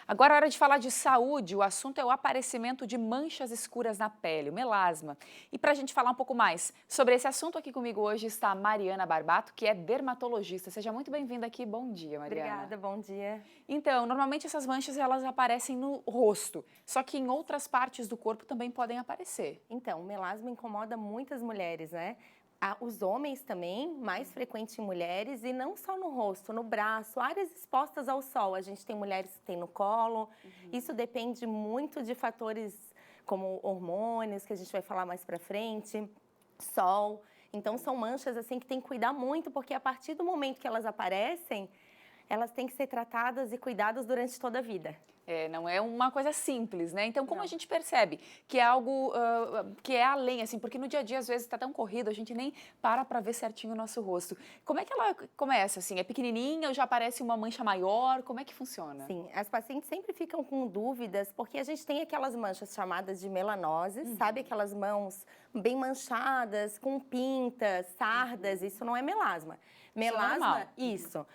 Agora é hora de falar de saúde. O assunto é o aparecimento de manchas escuras na pele, o melasma. E para a gente falar um pouco mais sobre esse assunto, aqui comigo hoje está a Mariana Barbato, que é dermatologista. Seja muito bem-vinda aqui. Bom dia, Mariana. Obrigada, bom dia. Então, normalmente essas manchas elas aparecem no rosto, só que em outras partes do corpo também podem aparecer. Então, o melasma incomoda muitas mulheres, né? Os homens também, mais frequente em mulheres, e não só no rosto, no braço, áreas expostas ao sol. A gente tem mulheres que têm no colo. Isso depende muito de fatores como hormônios, que a gente vai falar mais pra frente, sol. Então, são manchas assim que tem que cuidar muito, porque a partir do momento que elas aparecem, elas têm que ser tratadas e cuidadas durante toda a vida. É, não é uma coisa simples, né? Então, como a Não. gente percebe que é algo que é além, assim, porque no dia a dia, às vezes, está tão corrido, a gente nem para ver certinho o nosso rosto. Como é que ela começa, assim? É pequenininha ou já aparece uma mancha maior? Como é que funciona? Sim, as pacientes sempre ficam com dúvidas, porque a gente tem aquelas manchas chamadas de melanoses, sabe? Aquelas mãos bem manchadas, com pintas, sardas, isso não é melasma. Isso é normal. Isso,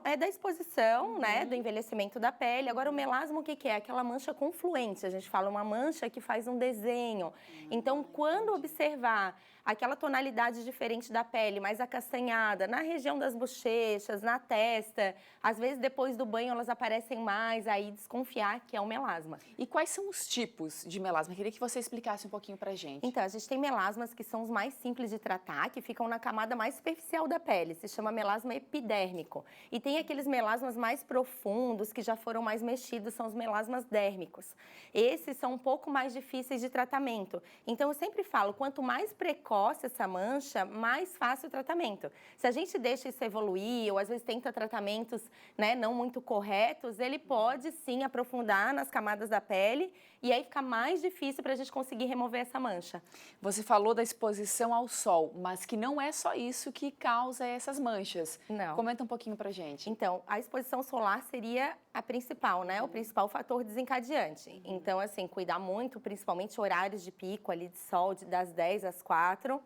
é da exposição, né, do envelhecimento da pele. Agora, o melasma, o que que é? Aquela mancha confluente, a gente fala uma mancha que faz um desenho. Então, quando observar aquela tonalidade diferente da pele, mais acastanhada, na região das bochechas, na testa, às vezes depois do banho elas aparecem mais, aí desconfiar que é um melasma. E quais são os tipos de melasma? Queria que você explicasse um pouquinho pra gente. Então, a gente tem melasmas que são os mais simples de tratar, que ficam na camada mais superficial da pele, se chama melasma epidérmico. E tem aqueles melasmas mais profundos, que já foram mais mexidos, são os melasmas dérmicos. Esses são um pouco mais difíceis de tratamento. Então, eu sempre falo, quanto mais precoce essa mancha, mais fácil o tratamento. Se a gente deixa isso evoluir, ou às vezes tenta tratamentos, né, não muito corretos, ele pode sim aprofundar nas camadas da pele e aí fica mais difícil para a gente conseguir remover essa mancha. Você falou da exposição ao sol, mas que não é só isso que causa essas manchas. Não. Comenta um pouquinho pra gente. Então, a exposição solar seria a principal, né? O principal fator desencadeante. Então, assim, cuidar muito, principalmente horários de pico ali de sol, das 10 às 4.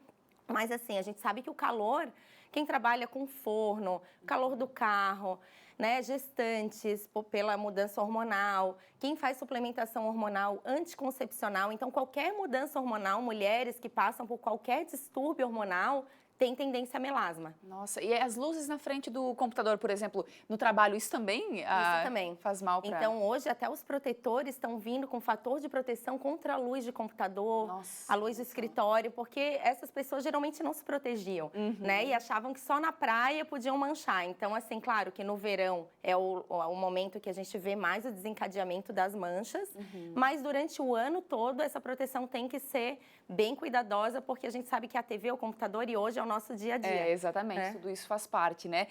Mas, assim, a gente sabe que o calor, quem trabalha com forno, calor do carro, né, gestantes, pela mudança hormonal, quem faz suplementação hormonal anticoncepcional, então qualquer mudança hormonal, mulheres que passam por qualquer distúrbio hormonal, tem tendência a melasma. Nossa, e as luzes na frente do computador, por exemplo, no trabalho, isso também, Isso também faz mal para... Então, hoje, até os protetores estão vindo com fator de proteção contra a luz de computador, Nossa, a luz de escritório, porque essas pessoas geralmente não se protegiam, né? E achavam que só na praia podiam manchar. Então, assim, claro que no verão é o momento que a gente vê mais o desencadeamento das manchas, mas durante o ano todo essa proteção tem que ser bem cuidadosa, porque a gente sabe que a TV, o computador e hoje é o nosso dia a dia. É, exatamente, né? tudo isso faz parte, né?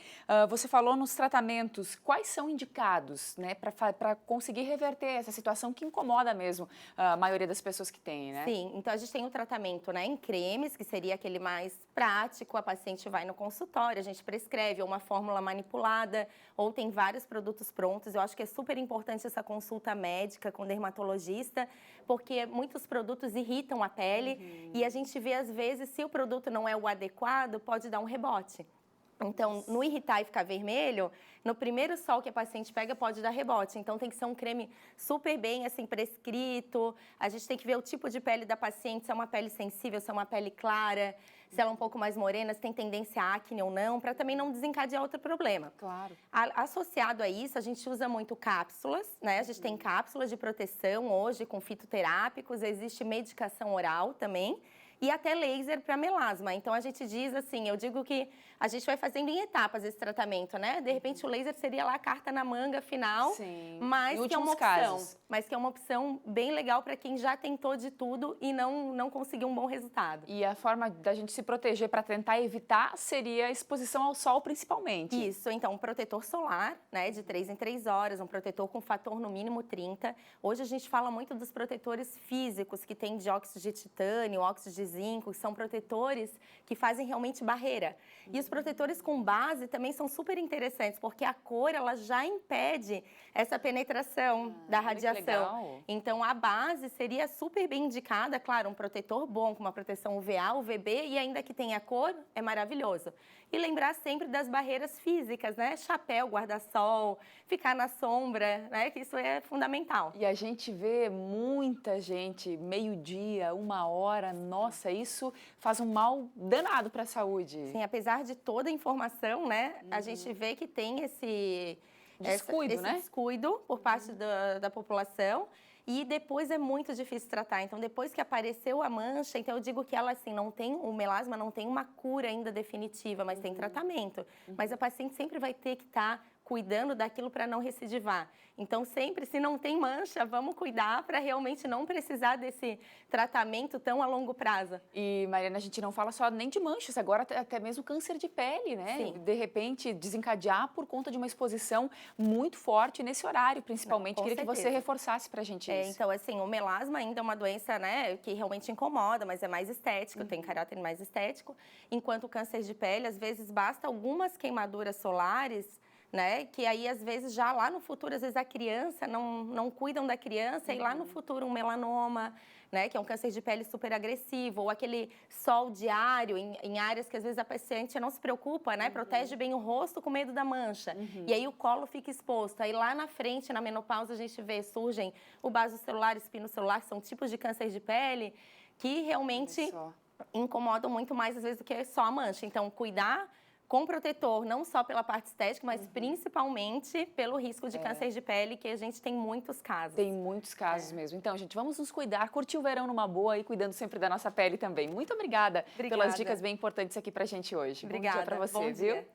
Você falou nos tratamentos, quais são indicados, né, para conseguir reverter essa situação que incomoda mesmo a maioria das pessoas que tem, né? Sim, então a gente tem o tratamento, né, em cremes, que seria aquele mais prático, a paciente vai no consultório, a gente prescreve uma fórmula manipulada, ou tem vários produtos prontos. Eu acho que é super importante essa consulta médica com dermatologista, porque muitos produtos irritam a pele e a gente vê, às vezes, se o produto não é o adequado, pode dar um rebote. Então, no irritar e ficar vermelho, no primeiro sol que a paciente pega, pode dar rebote. Então, tem que ser um creme super bem, assim, prescrito. A gente tem que ver o tipo de pele da paciente, se é uma pele sensível, se é uma pele clara, se ela é um pouco mais morena, se tem tendência a acne ou não, para também não desencadear outro problema. Claro. Associado a isso, a gente usa muito cápsulas, né? A gente tem cápsulas de proteção hoje com fitoterápicos, existe medicação oral também, e até laser para melasma. Então, a gente diz assim, eu digo que a gente vai fazendo em etapas esse tratamento, né? De repente, o laser seria lá a carta na manga final, Sim. mas Em que é uma últimos opção. casos. Mas que é uma opção bem legal para quem já tentou de tudo e não conseguiu um bom resultado. E a forma da gente se proteger para tentar evitar seria a exposição ao sol, principalmente. Isso, então um protetor solar, né, de 3 em 3 horas, um protetor com fator no mínimo 30. Hoje a gente fala muito dos protetores físicos, que tem dióxido de titânio, óxido de zinco, que são protetores que fazem realmente barreira. E os protetores com base também são super interessantes, porque a cor, ela já impede essa penetração da olha que radiação. legal. Então, a base seria super bem indicada, claro, um protetor bom, com uma proteção UVA, UVB, e ainda que tenha cor, é maravilhoso. E lembrar sempre das barreiras físicas, né? Chapéu, guarda-sol, ficar na sombra, né? Que isso é fundamental. E a gente vê muita gente, meio-dia, 1 hora, nossa, isso faz um mal danado para a saúde. Sim, apesar de toda a informação, né? A gente vê que tem esse Descuido, né? descuido por parte da população. E depois é muito difícil tratar. Então, depois que apareceu a mancha, então eu digo que ela, assim, o melasma não tem uma cura ainda definitiva, mas tem tratamento. Mas a paciente sempre vai ter que estar cuidando daquilo para não recidivar. Então, sempre, se não tem mancha, vamos cuidar para realmente não precisar desse tratamento tão a longo prazo. E, Mariana, a gente não fala só nem de manchas, agora até mesmo câncer de pele, né? Sim. De repente, desencadear por conta de uma exposição muito forte nesse horário, principalmente. Com Queria que você certeza. reforçasse pra gente isso. Então, assim, o melasma ainda é uma doença, né, que realmente incomoda, mas é mais estético, tem caráter mais estético. Enquanto o câncer de pele, às vezes, basta algumas queimaduras solares, né, que aí, às vezes, já lá no futuro, às vezes a criança, não cuidam da criança, e lá no futuro um melanoma, né, que é um câncer de pele super agressivo, ou aquele sol diário em áreas que às vezes a paciente não se preocupa, né, protege bem o rosto com medo da mancha, e aí o colo fica exposto. Aí lá na frente, na menopausa, a gente vê, surgem o basocelular, espinocelular, que são tipos de câncer de pele que realmente incomodam muito mais, às vezes, do que só a mancha. Então, cuidar com protetor, não só pela parte estética, mas principalmente pelo risco de câncer de pele, que a gente tem muitos casos. Tem muitos casos mesmo. Então, gente, vamos nos cuidar, curtir o verão numa boa e cuidando sempre da nossa pele também. Muito obrigada pelas dicas bem importantes aqui pra gente hoje. Obrigada. Bom dia pra você, Bom viu? dia.